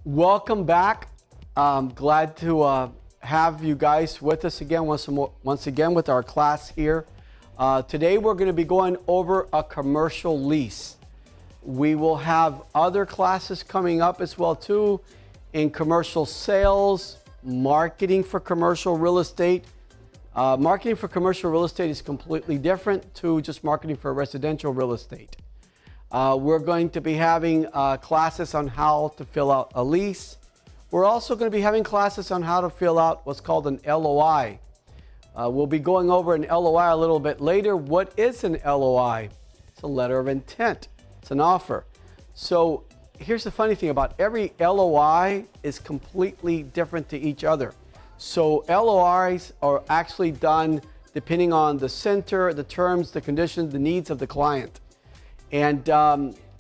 Welcome back. I'm glad to have you guys with us again once again with our class here. Today we're going to be going over a commercial lease. We will have other classes coming up as well too in commercial sales, marketing for commercial real estate. Marketing for commercial real estate is completely different to just marketing for residential real estate. We're going to be having classes on how to fill out a lease. We're also going to be having classes on how to fill out what's called an LOI. We'll be going over an LOI a little bit later. What is an LOI? It's a letter of intent. It's an offer. So here's the funny thing about every LOI is completely different to each other. So LOIs are actually done depending on the center, the terms, the conditions, the needs of the client. And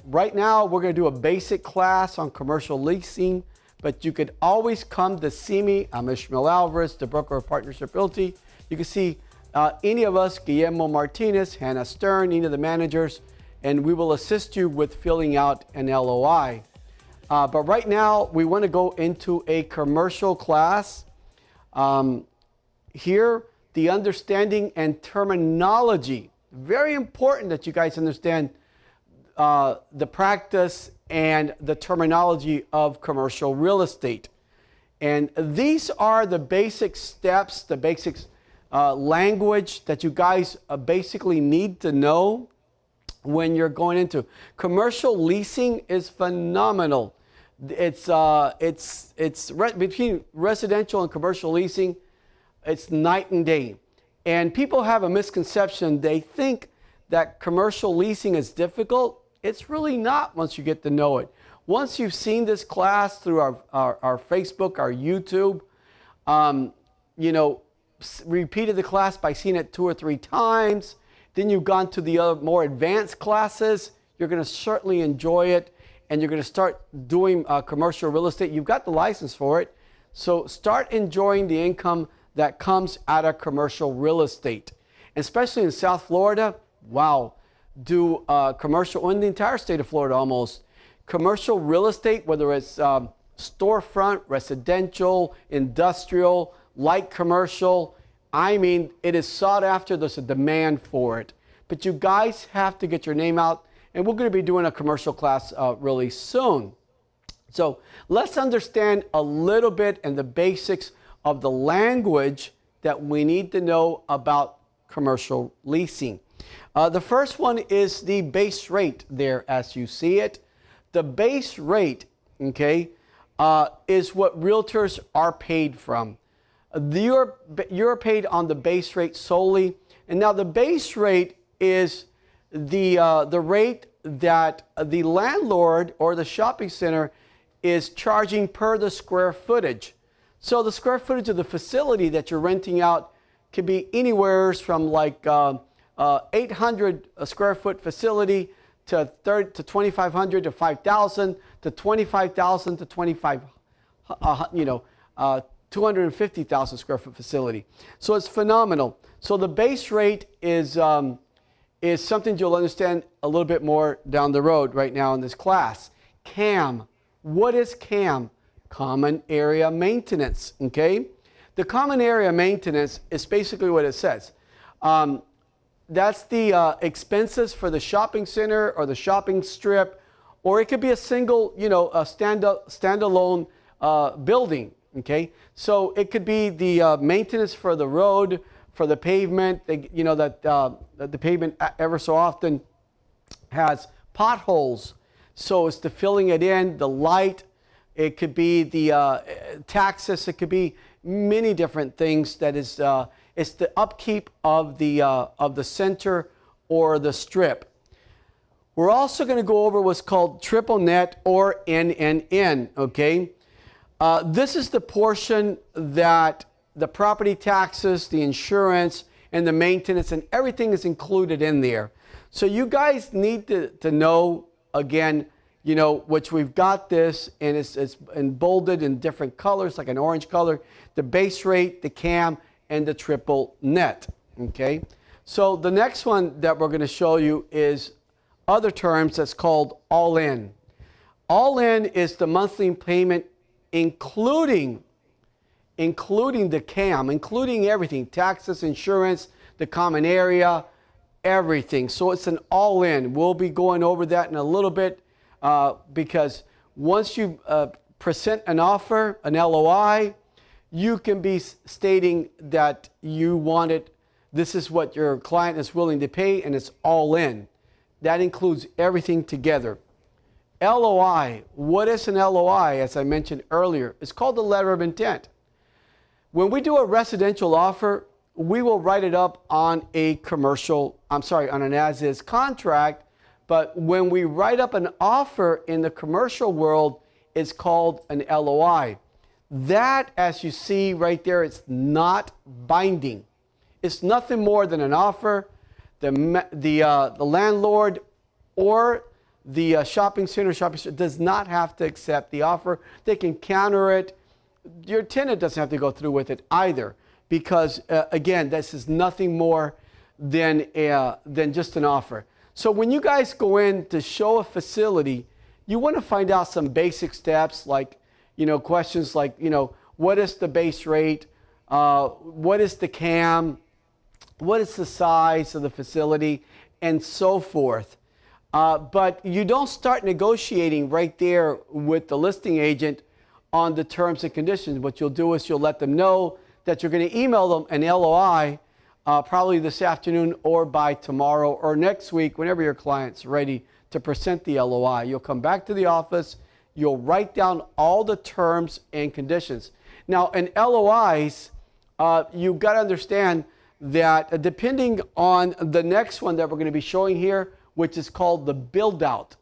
right now we're going to do a basic class on commercial leasing, but you could always come to see me. I'm Ismael Alvarez, the broker of Partnership Realty. You can see any of us, Guillermo Martinez, Hannah Stern, any of the managers, and we will assist you with filling out an LOI. But right now we want to go into a commercial class. Here, the understanding and terminology. Very important that you guys understand the practice and the terminology of commercial real estate. And these are the basic steps, the basic language that you guys basically need to know when you're going into. Commercial leasing is phenomenal. It's between residential and commercial leasing, it's night and day. And people have a misconception. They think that commercial leasing is difficult. It's really not once you get to know it. Once you've seen this class through our Facebook, our YouTube, repeated the class by seeing it 2 or 3 times, then you've gone to the other more advanced classes, you're going to certainly enjoy it, and you're going to start doing commercial real estate. You've got the license for it, so start enjoying the income that comes out of commercial real estate. Especially in South Florida, wow. Do commercial, in the entire state of Florida almost, commercial real estate, whether it's storefront, residential, industrial, light commercial, I mean, it is sought after. There's a demand for it. But you guys have to get your name out, and we're going to be doing a commercial class really soon. So let's understand a little bit and the basics of the language that we need to know about commercial leasing. The first one is the base rate there as you see it. The base rate, okay, is what realtors are paid from. You're paid on the base rate solely. And now the base rate is the rate that the landlord or the shopping center is charging per the square footage. So the square footage of the facility that you're renting out could be anywhere from like 800 square foot facility to 2,500 to 5,000 to 25,000 to 250,000 square foot facility. So it's phenomenal. So the base rate is something you'll understand a little bit more down the road right now in this class. CAM. What is CAM? Common area maintenance. Okay. The common area maintenance is basically what it says. That's the expenses for the shopping center or the shopping strip, or it could be a single, a standalone building. Okay, so it could be the maintenance for the road, for the pavement. That the pavement ever so often has potholes, so it's the filling it in, the light. It could be the taxes. It could be many different things. That is. It's the upkeep of the center or the strip. We're also going to go over what's called triple net or NNN, okay? This is the portion that the property taxes, the insurance, and the maintenance, and everything is included in there. So you guys need to know, again, which we've got this, and it's bolded in different colors, like an orange color, the base rate, the CAM, and the triple net, okay? So the next one that we're going to show you is other terms that's called all-in. All-in is the monthly payment including the CAM, including everything, taxes, insurance, the common area, everything. So it's an all-in. We'll be going over that in a little bit because once you present an offer, an LOI, you can be stating that you want it. This is what your client is willing to pay, and it's all in. That includes everything together. LOI, what is an LOI? As I mentioned earlier, it's called the letter of intent. When we do a residential offer, we will write it up on on an as-is contract, but when we write up an offer in the commercial world, it's called an LOI. That, as you see right there, it's not binding. It's nothing more than an offer. The landlord or the shopping center does not have to accept the offer. They can counter it. Your tenant doesn't have to go through with it either, because again, this is nothing more than just an offer. So when you guys go in to show a facility, you want to find out some basic steps, like questions like what is the base rate, what is the CAM, what is the size of the facility, and so forth. But you don't start negotiating right there with the listing agent on the terms and conditions. What you'll do is you'll let them know that you're going to email them an LOI probably this afternoon or by tomorrow or next week, whenever your client's ready to present the LOI. You'll come back to the office, you'll write down all the terms and conditions. Now, in LOIs, you've got to understand that depending on the next one that we're going to be showing here, which is called the build-out.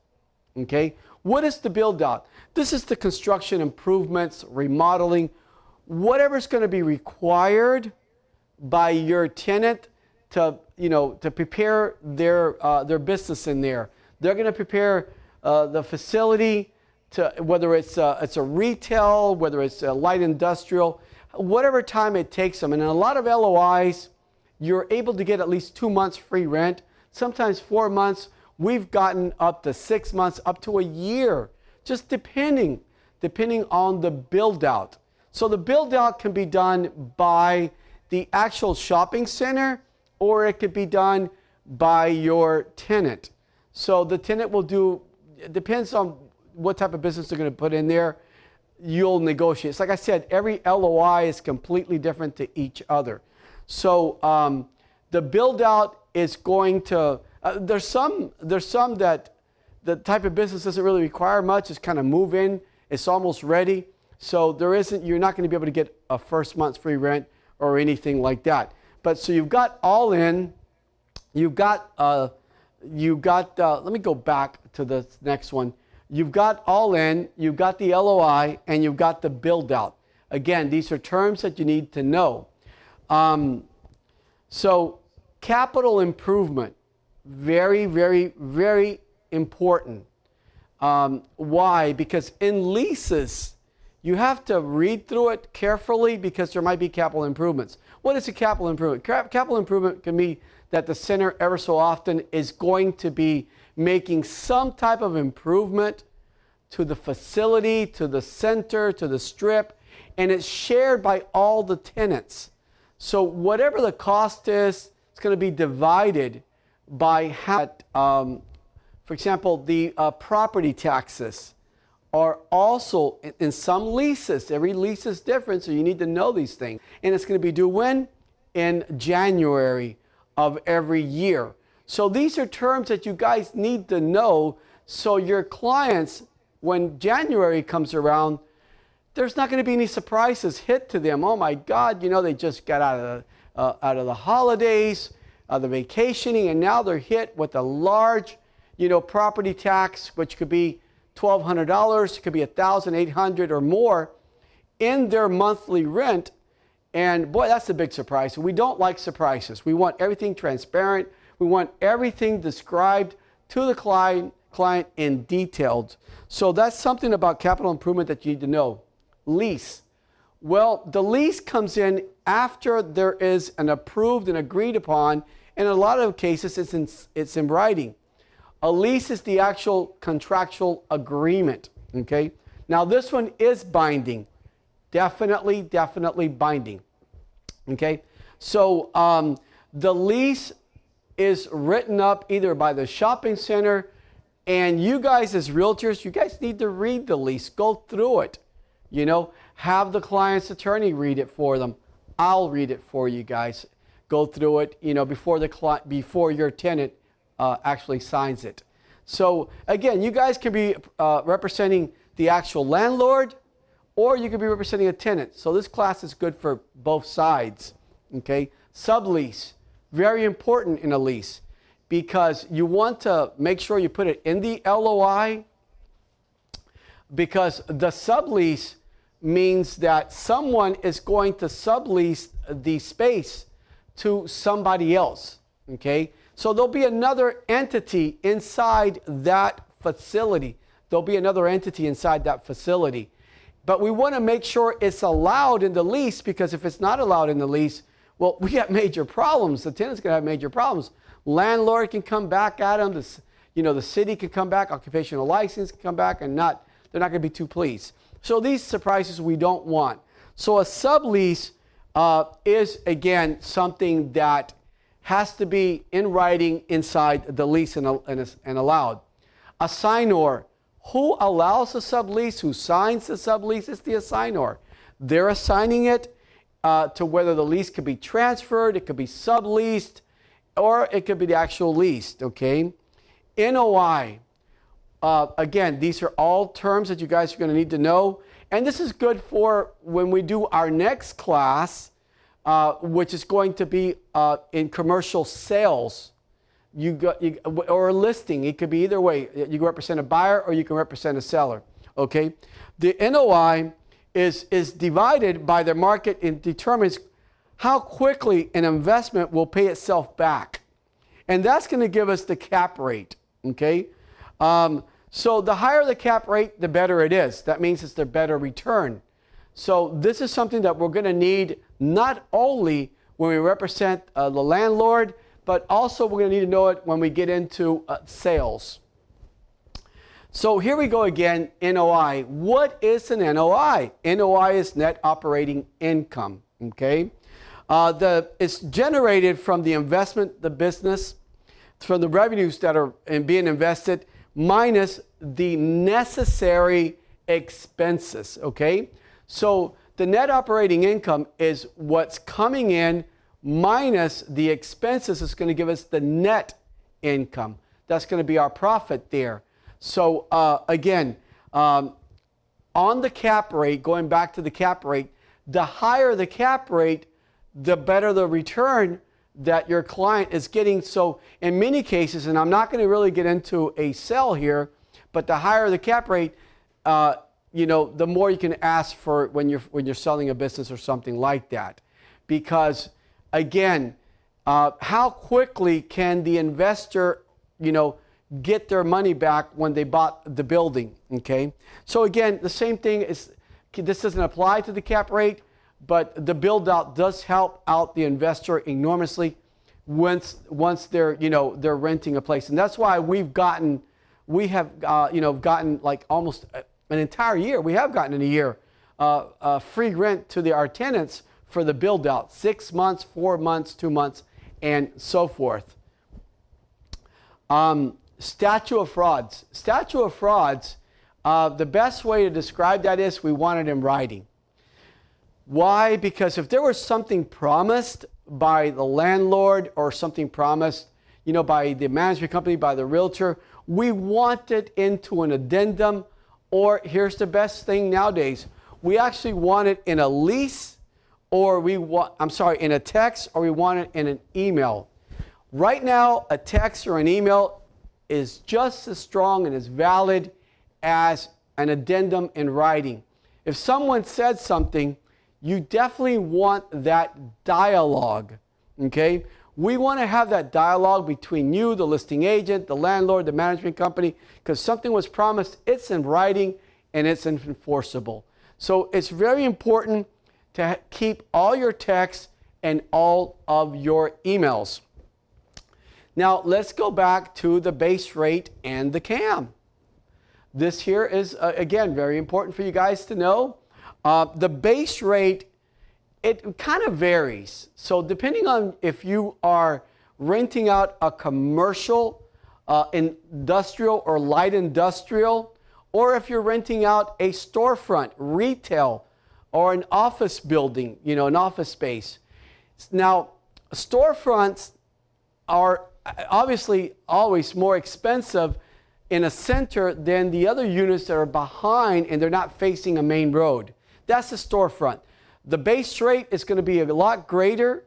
Okay? What is the build-out? This is the construction improvements, remodeling, whatever's going to be required by your tenant to prepare their business in there. They're going to prepare the facility to whether it's a retail, whether it's a light industrial, whatever time it takes them. And in a lot of LOIs, you're able to get at least 2 months free rent, sometimes 4 months. We've gotten up to 6 months, up to a year, just depending on the build-out. So the build-out can be done by the actual shopping center, or it could be done by your tenant. So the tenant will do, it depends on what type of business they're going to put in there. You'll negotiate. It's like I said, every LOI is completely different to each other. So the build-out is going to, there's some that the type of business doesn't really require much. It's kind of move in. It's almost ready. So you're not going to be able to get a first month's free rent or anything like that. But so you've got all in, let me go back to the next one. You've got all in, you've got the LOI, and you've got the build out. Again, these are terms that you need to know. So capital improvement, very, very, very important. Why? Because in leases, you have to read through it carefully because there might be capital improvements. What is a capital improvement? Capital improvement can be that the center ever so often is going to be making some type of improvement to the facility, to the center, to the strip, and it's shared by all the tenants. So whatever the cost is, it's going to be divided by how, for example, the property taxes are also in some leases. Every lease is different, so you need to know these things. And it's going to be due when? In January of every year. So these are terms that you guys need to know, so your clients, when January comes around, there's not going to be any surprises hit to them. Oh my God, they just got out of the holidays, the vacationing, and now they're hit with a large, property tax, which could be $1,200, it could be $1,800 or more in their monthly rent. And boy, that's a big surprise. We don't like surprises. We want everything transparent. We want everything described to the client in detailed. So that's something about capital improvement that you need to know. Lease. Well, the lease comes in after there is an approved and agreed upon, and in a lot of cases it's in writing. A lease is the actual contractual agreement, okay? Now this one is binding. Definitely binding. Okay? So the lease is written up either by the shopping center, and you guys as realtors, you guys need to read the lease, go through it. You know, have the client's attorney read it for them. I'll read it for you guys. Go through it, you know, before your tenant actually signs it. So again, you guys can be representing the actual landlord, or you could be representing a tenant. So this class is good for both sides. Okay, sublease, very important in a lease, because you want to make sure you put it in the LOI, because the sublease means that someone is going to sublease the space to somebody else. Okay, so there'll be another entity inside that facility. There'll be another entity inside that facility. But we want to make sure it's allowed in the lease, because if it's not allowed in the lease, well, we have major problems. The tenant's going to have major problems. Landlord can come back at them. The city can come back. Occupational license can come back, and they're not going to be too pleased. So these surprises we don't want. So a sublease is, again, something that has to be in writing inside the lease and allowed. A signor. Who allows the sublease? Who signs the sublease? It's the assignor. They're assigning it to whether the lease could be transferred, it could be subleased, or it could be the actual lease. Okay. NOI. Again, these are all terms that you guys are going to need to know. And this is good for when we do our next class, which is going to be in commercial sales. Or a listing. It could be either way. You can represent a buyer or you can represent a seller. Okay. The NOI is divided by the market and determines how quickly an investment will pay itself back. And that's going to give us the cap rate. Okay. So the higher the cap rate, the better it is. That means it's the better return. So this is something that we're going to need not only when we represent the landlord, but also we're going to need to know it when we get into sales. So here we go again, NOI. What is an NOI? NOI is net operating income. Okay, it's generated from the investment, the business, from the revenues that are being invested, minus the necessary expenses. Okay, so the net operating income is what's coming in minus the expenses. Is going to give us the net income. That's going to be our profit there. So again, on the cap rate, going back to the cap rate, the higher the cap rate, the better the return that your client is getting. So in many cases, and I'm not going to really get into a sell here, but the higher the cap rate, the more you can ask for when you're selling a business or something like that. Because again, how quickly can the investor, get their money back when they bought the building? Okay. So again, the same thing is, this doesn't apply to the cap rate, but the build out does help out the investor enormously once they're, they're renting a place. And that's why we have gotten like almost an entire year. We have gotten in a year free rent to our tenants for the build out, 6 months, 4 months, 2 months, and so forth. Statute of Frauds. Statute of Frauds, the best way to describe that is we want it in writing. Why? Because if there was something promised by the landlord or something promised, by the management company, by the realtor, we want it into an addendum, or here's the best thing nowadays, we actually want it in a lease, or in a text, or we want it in an email. Right now, a text or an email is just as strong and as valid as an addendum in writing. If someone said something, you definitely want that dialogue. Okay? We want to have that dialogue between you, the listing agent, the landlord, the management company, because something was promised, it's in writing and it's enforceable. So it's very important to keep all your texts and all of your emails. Now let's go back to the base rate and the CAM. this here is, again, very important for you guys to know. The base rate, it kind of varies. So depending on if you are renting out a commercial, industrial or light industrial, or if you're renting out a storefront, retail, or an office building, an office space. Now, storefronts are obviously always more expensive in a center than the other units that are behind and they're not facing a main road. That's the storefront. The base rate is going to be a lot greater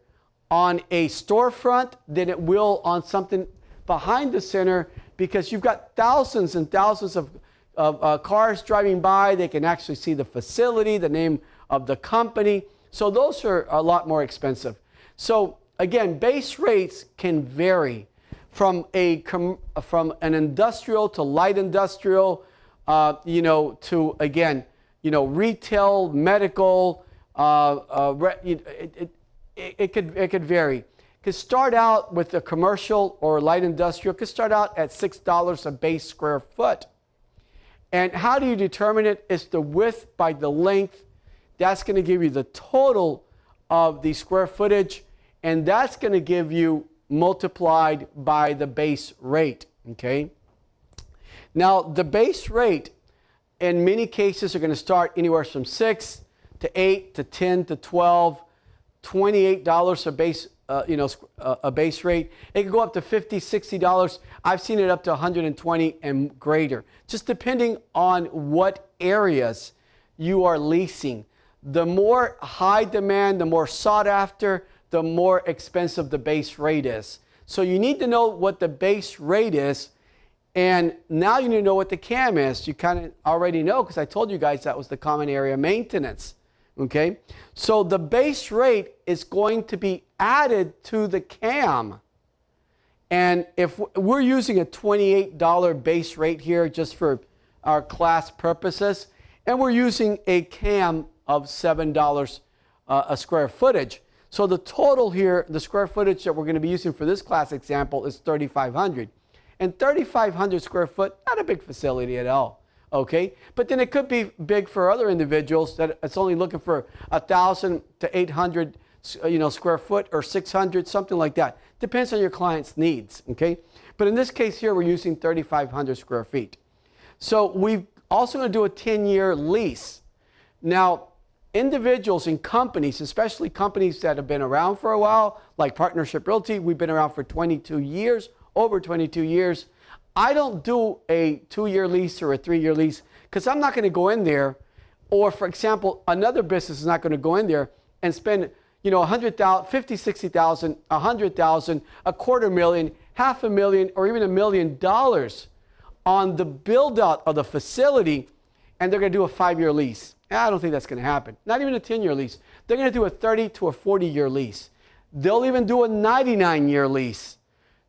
on a storefront than it will on something behind the center, because you've got thousands and thousands of cars driving by. They can actually see the facility, the name of the company. So those are a lot more expensive. So again, base rates can vary from an industrial to light industrial, to, again, retail, medical. It could vary. It could start out with a commercial or light industrial. It could start out at $6 a base square foot. And how do you determine it? It's the width by the length. That's going to give you the total of the square footage, and that's going to give you multiplied by the base rate, okay? Now, the base rate in many cases are going to start anywhere from $6 to $8 to $10 to $12, $28 a base, a base rate. It can go up to $50, $60. I've seen it up to $120 and greater, just depending on what areas you are leasing. The more high demand, the more sought after, the more expensive the base rate is. So you need to know what the base rate is, and now you need to know what the CAM is. You kind of already know, because I told you guys that was the common area maintenance. Okay, so the base rate is going to be added to the CAM. And if we're using a $28 base rate here just for our class purposes, and we're using a CAM of $7 a square footage. So the total here, the square footage that we're going to be using for this class example is 3,500. And 3,500 square foot, not a big facility at all. Okay, but then it could be big for other individuals that it's only looking for 1,000 to 800, square foot, or 600, something like that. Depends on your client's needs. Okay, but in this case here, we're using 3,500 square feet. So we're also going to do a 10-year lease. Now, individuals and companies, especially companies that have been around for a while, like Partnership Realty, we've been around for 22 years, over 22 years. I don't do a 2-year lease or a 3-year lease because I'm not going to go in there, or for example, another business is not going to go in there and spend, $100,000, $50,000, $60,000, $100,000, $250,000, $500,000, or even $1 million on the build out of the facility, and they're going to do a 5-year lease. I don't think that's going to happen. Not even a 10-year lease. They're going to do a 30 to a 40-year lease. They'll even do a 99-year lease,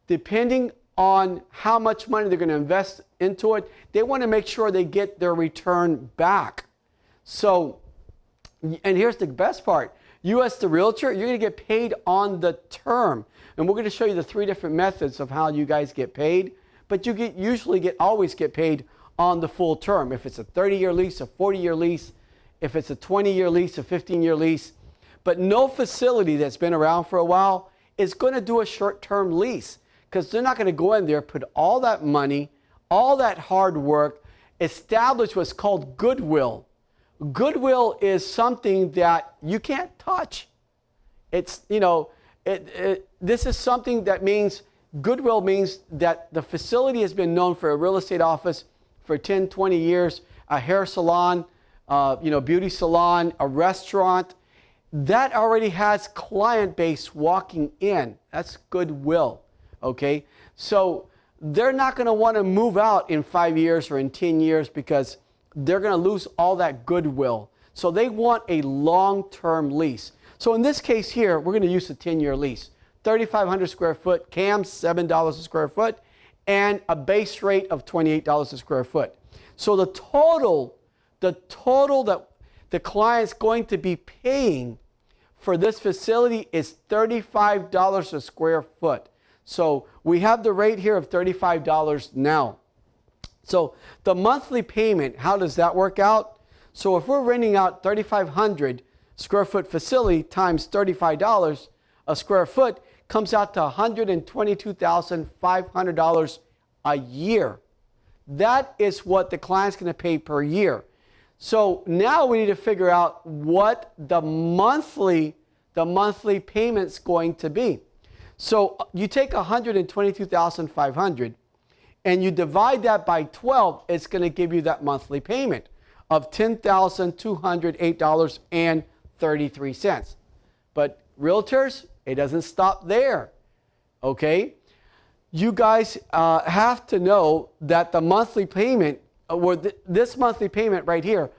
depending on how much money they're going to invest into it. They want to make sure they get their return back. So, and here's the best part. You as the realtor, you're going to get paid on the term. And we're going to show you the 3 different methods of how you guys get paid. But you always get paid on the full term. If it's a 30-year lease, a 40-year lease, if it's a 20-year lease, a 15-year lease. But no facility that's been around for a while is going to do a short-term lease, because they're not going to go in there, put all that money, all that hard work, establish what's called goodwill. Goodwill is something that you can't touch. It's, this is something that means, goodwill means that the facility has been known for a real estate office for 10, 20 years, a hair salon, beauty salon, a restaurant. That already has client base walking in. That's goodwill. Okay, so they're not going to want to move out in 5 years or in 10 years because they're going to lose all that goodwill. So they want a long-term lease. So in this case here, we're going to use a 10-year lease. 3,500 square foot, CAM, $7 a square foot, and a base rate of $28 a square foot. So the total that the client's going to be paying for this facility is $35 a square foot. So we have the rate here of $35 now. So the monthly payment, how does that work out? So if we're renting out 3,500 square foot facility times $35 a square foot, comes out to $122,500 a year. That is what the client's going to pay per year. So now we need to figure out what the monthly payment's going to be. So you take $122,500 and you divide that by 12, it's going to give you that monthly payment of $10,208.33. But realtors, it doesn't stop there, okay? You guys have to know that the monthly payment, or this monthly payment right here,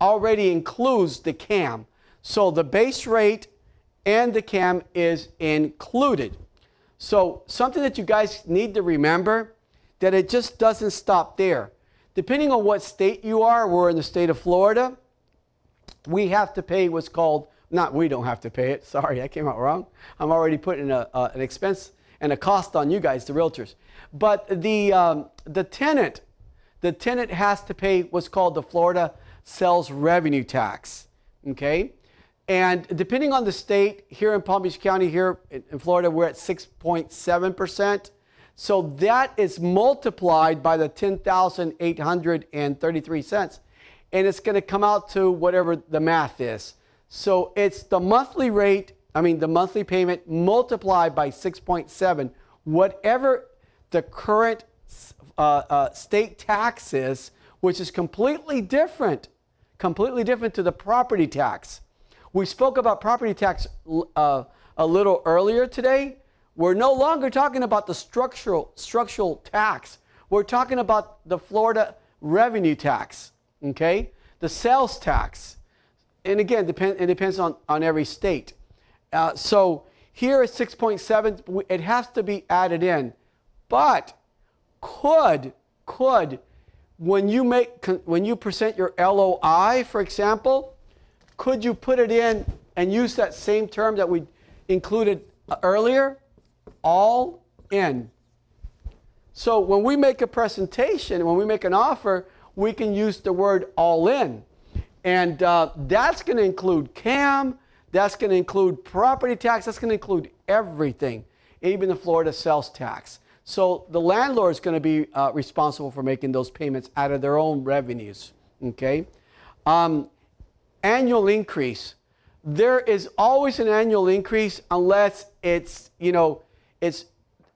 already includes the CAM. So the base rate and the CAM is included. So something that you guys need to remember, that it just doesn't stop there. Depending on what state you are, we're in the state of Florida, we have to pay what's called, we don't have to pay it, sorry, that came out wrong. I'm already putting an expense and a cost on you guys, the realtors. But the tenant has to pay what's called the Florida Sales Revenue Tax, okay? And depending on the state, here in Palm Beach County, here in Florida, we're at 6.7%. So that is multiplied by the $10,833, and it's going to come out to whatever the math is. So it's the monthly rate, the monthly payment multiplied by 6.7, whatever the current state tax is, which is completely different to the property tax. We spoke about property tax a little earlier today. We're no longer talking about the structural tax. We're talking about the Florida revenue tax, okay? The sales tax. And again, it depends on every state. So here at 6.7, it has to be added in. But when you present your LOI, for example, could you put it in and use that same term that we included earlier? All in. So when we make a presentation, when we make an offer, we can use the word all in. And that's going to include CAM, that's going to include property tax, that's going to include everything, even the Florida sales tax. So the landlord is going to be responsible for making those payments out of their own revenues, okay? Annual increase. There is always an annual increase unless it's, it's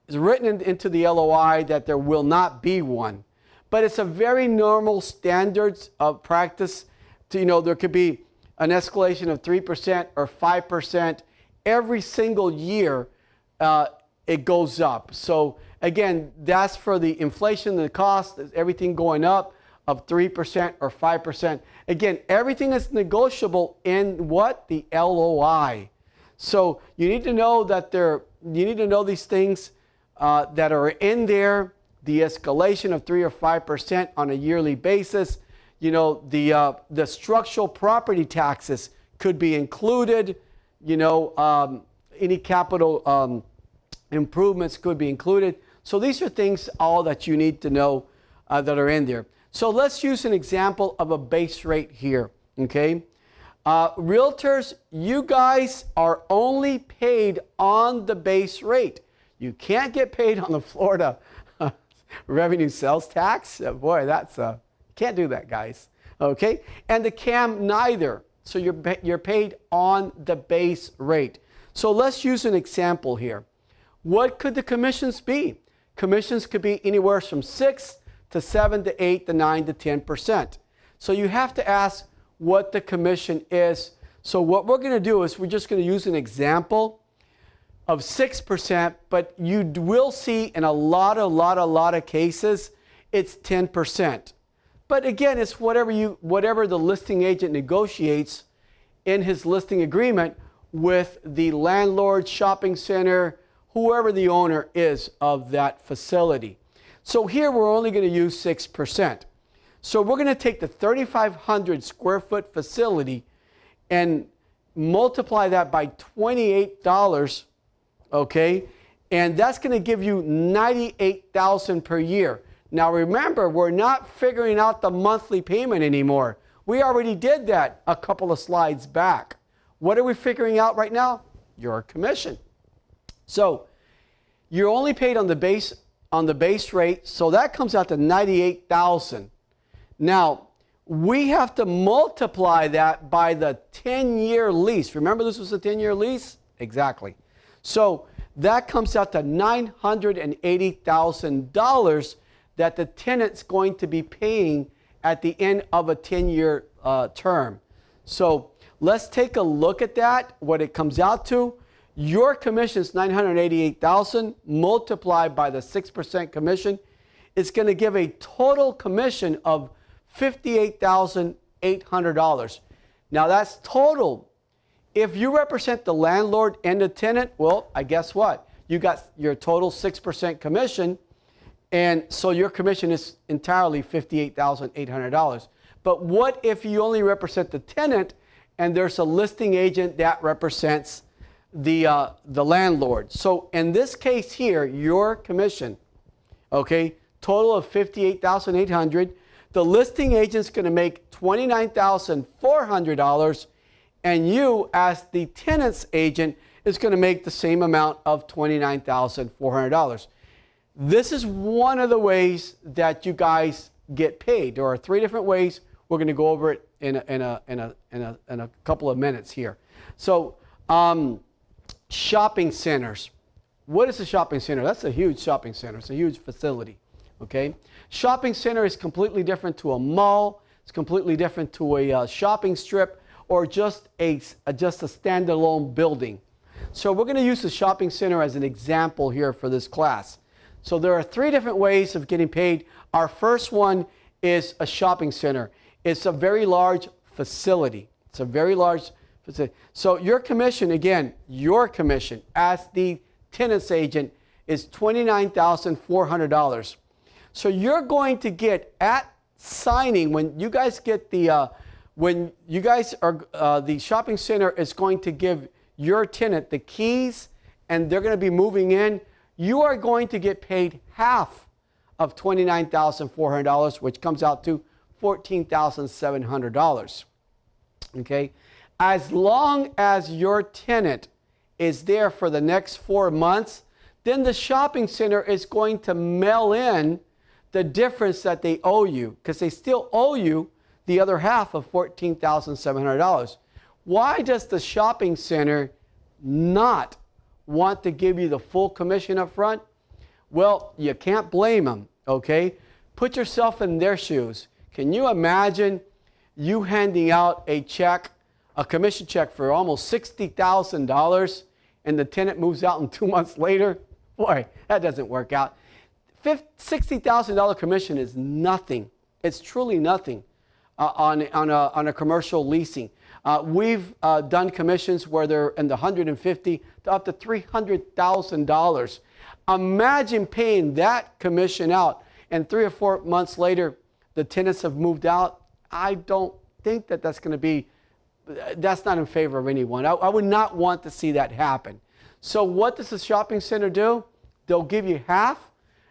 written into the LOI that there will not be one. But it's a very normal standards of practice to, there could be an escalation of 3% or 5%. Every single year, it goes up. So again, that's for the inflation, the cost, everything going up of 3% or 5%. Again, everything is negotiable in what? The LOI. So you need to know that you need to know these things that are in there, the escalation of 3 or 5% on a yearly basis. The structural property taxes could be included. Any capital improvements could be included. So these are things all that you need to know that are in there. So let's use an example of a base rate here, okay? Realtors, you guys are only paid on the base rate. You can't get paid on the Florida revenue sales tax. Boy, can't do that, guys, okay? And the CAM neither. So you're paid on the base rate. So let's use an example here. What could the commissions be? Commissions could be anywhere from 6 to 7 to 8 to 9 to 10%. So you have to ask what the commission is. So what we're going to do is we're just going to use an example of 6%, but you will see in a lot of cases it's 10%. But again, it's whatever the listing agent negotiates in his listing agreement with the landlord, shopping center, whoever the owner is of that facility. So here we're only going to use 6%. So we're going to take the 3,500 square foot facility and multiply that by $28, okay? And that's going to give you $98,000 per year. Now remember, we're not figuring out the monthly payment anymore. We already did that a couple of slides back. What are we figuring out right now? Your commission. So you're only paid on the base rate, so that comes out to $98,000. Now, we have to multiply that by the 10-year lease. Remember this was a 10-year lease? Exactly. So that comes out to $980,000 that the tenant's going to be paying at the end of a 10-year term. So let's take a look at that, what it comes out to. Your commission is $988,000 multiplied by the 6% commission. It's going to give a total commission of $58,800. Now that's total. If you represent the landlord and the tenant, well, I guess what? You got your total 6% commission, and so your commission is entirely $58,800. But what if you only represent the tenant and there's a listing agent that represents the landlord? So in this case here, your commission, okay, total of $58,800. The listing agent's going to make $29,400, and you, as the tenant's agent, is going to make the same amount of $29,400. This is one of the ways that you guys get paid. There are 3 different ways. We're going to go over it in a couple of minutes here. So, shopping centers. What is a shopping center? That's a huge shopping center. It's a huge facility. Okay, shopping center is completely different to a mall. It's completely different to a shopping strip or just a standalone building. So we're going to use the shopping center as an example here for this class. So there are 3 different ways of getting paid. Our first one is a shopping center. It's a very large facility. It's a very large facility. So your commission, again, your commission as the tenant's agent is $29,400. So you're going to get at signing, when you guys get the, the shopping center is going to give your tenant the keys and they're going to be moving in, you are going to get paid half of $29,400, which comes out to $14,700. Okay? As long as your tenant is there for the next 4 months, then the shopping center is going to mail in the difference that they owe you, because they still owe you the other half of $14,700. Why does the shopping center not want to give you the full commission up front? Well, you can't blame them, okay? Put yourself in their shoes. Can you imagine you handing out a check, a commission check for almost $60,000, and the tenant moves out and 2 months later? Boy, that doesn't work out. $60,000 commission is nothing. It's truly nothing on a commercial leasing. We've done commissions where they're in the $150,000 to up to $300,000. Imagine paying that commission out, and 3 or 4 months later, the tenants have moved out. I don't think that that's going to be, that's not in favor of anyone. I would not want to see that happen. So what does the shopping center do? They'll give you half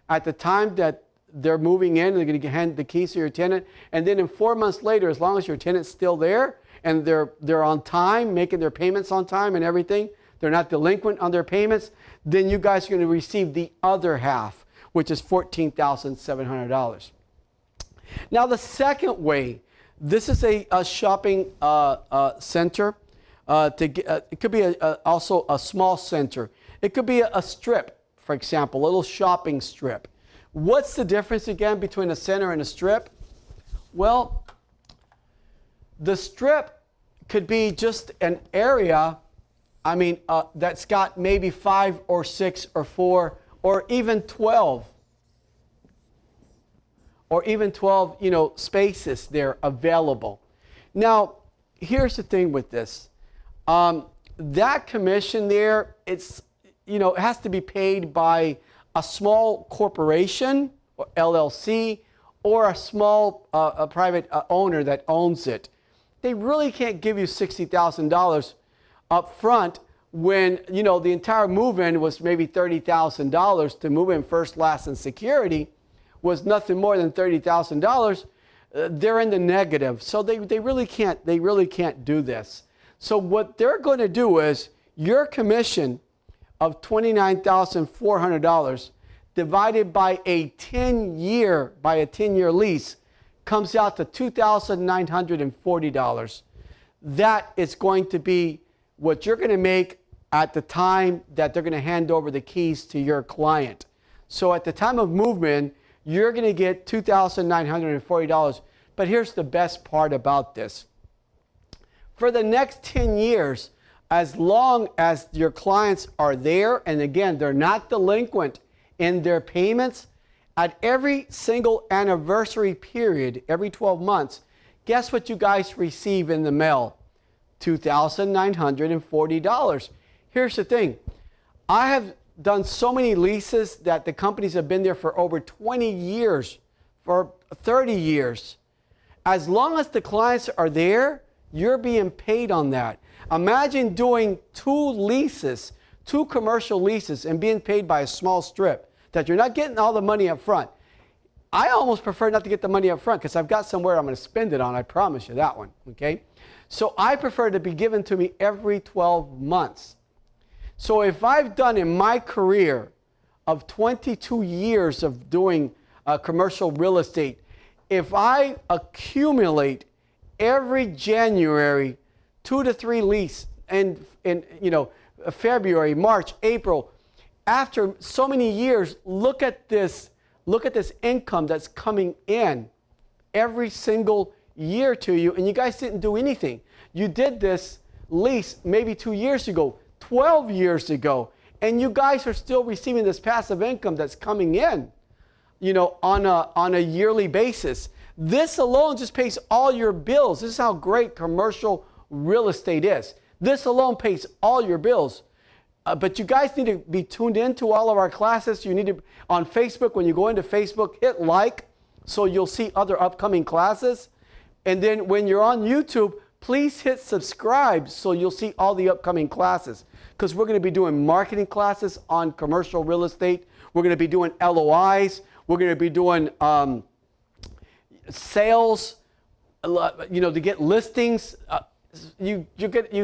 at the time that they're moving in, and they're going to hand the keys to your tenant. And then in 4 months later, as long as your tenant's still there and they're on time, making their payments on time and everything, they're not delinquent on their payments, then you guys are going to receive the other half, which is $14,700. Now the second way, this is a shopping center. It could be also a small center. It could be a strip, for example, a little shopping strip. What's the difference again between a center and a strip? Well, the strip could be just an area, that's got maybe 5 or 6 or 4 or even 12. Or even 12, spaces there available. Now, here's the thing with this. That commission there, it has to be paid by a small corporation, or LLC, or a small private owner that owns it. They really can't give you $60,000 up front when, the entire move-in was maybe $30,000 to move in first, last, and security. was nothing more than $30,000, they're in the negative. So they really can't do this. So what they're going to do is your commission of $29,400 divided by a 10-year lease comes out to $2,940. That is going to be what you're going to make at the time that they're going to hand over the keys to your client. So at the time of movement, you're going to get $2,940. But here's the best part about this. For the next 10 years, as long as your clients are there, and again, they're not delinquent in their payments, at every single anniversary period, every 12 months, guess what you guys receive in the mail? $2,940. Here's the thing. I have done so many leases that the companies have been there for over 20 years, for 30 years. As long as the clients are there, you're being paid on that. Imagine doing 2 leases, 2 commercial leases, and being paid by a small strip, that you're not getting all the money up front. I almost prefer not to get the money up front because I've got somewhere I'm going to spend it on. I promise you that one. Okay? So I prefer to be given to me every 12 months. So if I've done in my career of 22 years of doing commercial real estate, if I accumulate every January 2 to 3 lease in February, March, April, after so many years, look at this income that's coming in every single year to you, and you guys didn't do anything. You did this lease maybe 2 years ago, 12 years ago, and you guys are still receiving this passive income that's coming in, on a yearly basis. This alone just pays all your bills. This is how great commercial real estate is. This alone pays all your bills. But you guys need to be tuned into all of our classes. You need to, on Facebook, when you go into Facebook, hit like so you'll see other upcoming classes. And then when you're on YouTube, please hit subscribe so you'll see all the upcoming classes. Because we're going to be doing marketing classes on commercial real estate. We're going to be doing LOIs. We're going to be doing sales, to get listings. You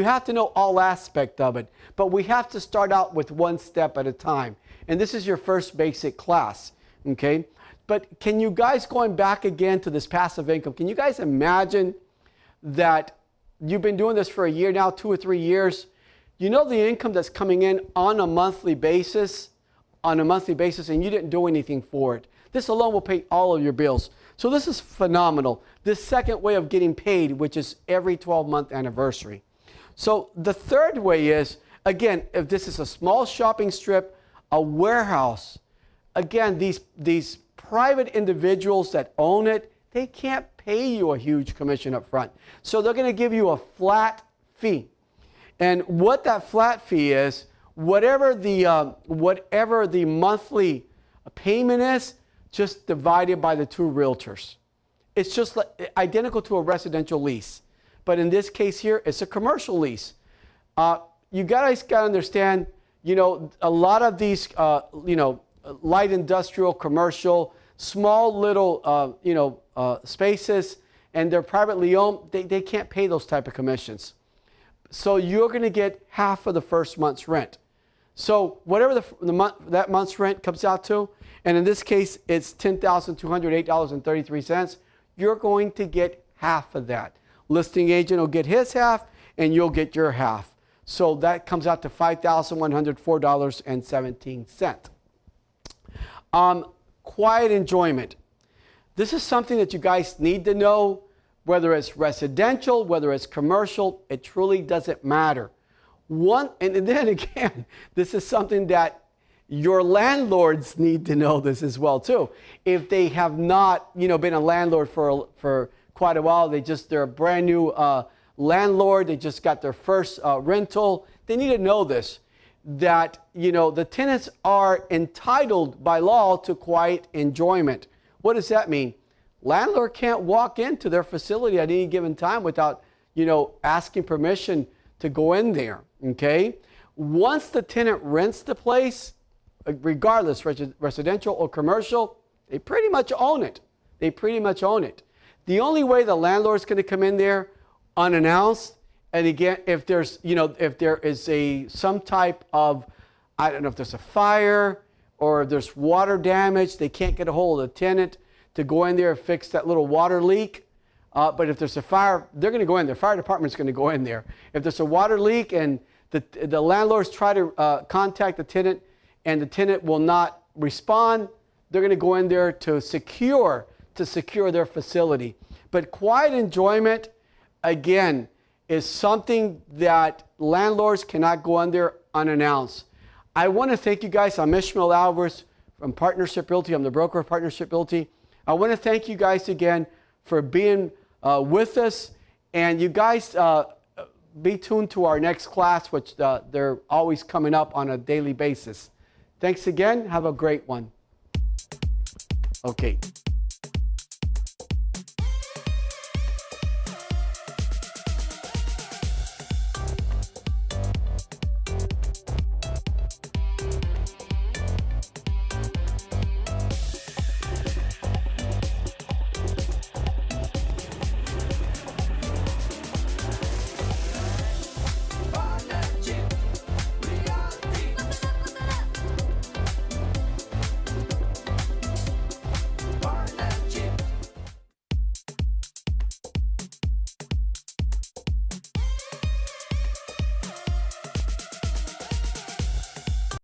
have to know all aspects of it. But we have to start out with one step at a time. And this is your first basic class. Okay? But can you guys, going back again to this passive income, can you guys imagine that you've been doing this for a year now, 2 or 3 years? You know the income that's coming in on a monthly basis, and you didn't do anything for it. This alone will pay all of your bills. So this is phenomenal. This second way of getting paid, which is every 12-month anniversary. So the third way is, again, if this is a small shopping strip, a warehouse, again, these private individuals that own it, they can't pay you a huge commission up front. So they're going to give you a flat fee. And what that flat fee is, whatever the monthly payment is, just divided by the 2 realtors. It's just like, identical to a residential lease. But in this case here, it's a commercial lease. You guys got to understand, a lot of these, light industrial, commercial, small little, spaces, and they're privately owned, they can't pay those type of commissions. So you're going to get half of the first month's rent. So whatever that month's rent comes out to, and in this case it's $10,208.33, you're going to get half of that. Listing agent will get his half, and you'll get your half. So that comes out to $5,104.17. Quiet enjoyment. This is something that you guys need to know. Whether it's residential, whether it's commercial, it truly doesn't matter. And then again, this is something that your landlords need to know this as well too. If they have not, been a landlord for quite a while, they're a brand new landlord, they just got their first rental, they need to know this, that, the tenants are entitled by law to quiet enjoyment. What does that mean? Landlord can't walk into their facility at any given time without, asking permission to go in there, okay? Once the tenant rents the place, regardless, residential or commercial, They pretty much own it. They pretty much own it. The only way the landlord's going to come in there unannounced, and again, if there's, if there is some type of, I don't know if there's a fire or there's water damage, they can't get a hold of the tenant to go in there and fix that little water leak. But if there's a fire, they're going to go in there. Fire department's going to go in there. If there's a water leak and the landlords try to contact the tenant and the tenant will not respond, they're going to go in there to secure their facility. But quiet enjoyment, again, is something that landlords cannot go in there unannounced. I want to thank you guys. I'm Ismael Alvarez from Partnership Realty. I'm the broker of Partnership Realty. I want to thank you guys again for being with us. And you guys be tuned to our next class, which they're always coming up on a daily basis. Thanks again. Have a great one. Okay.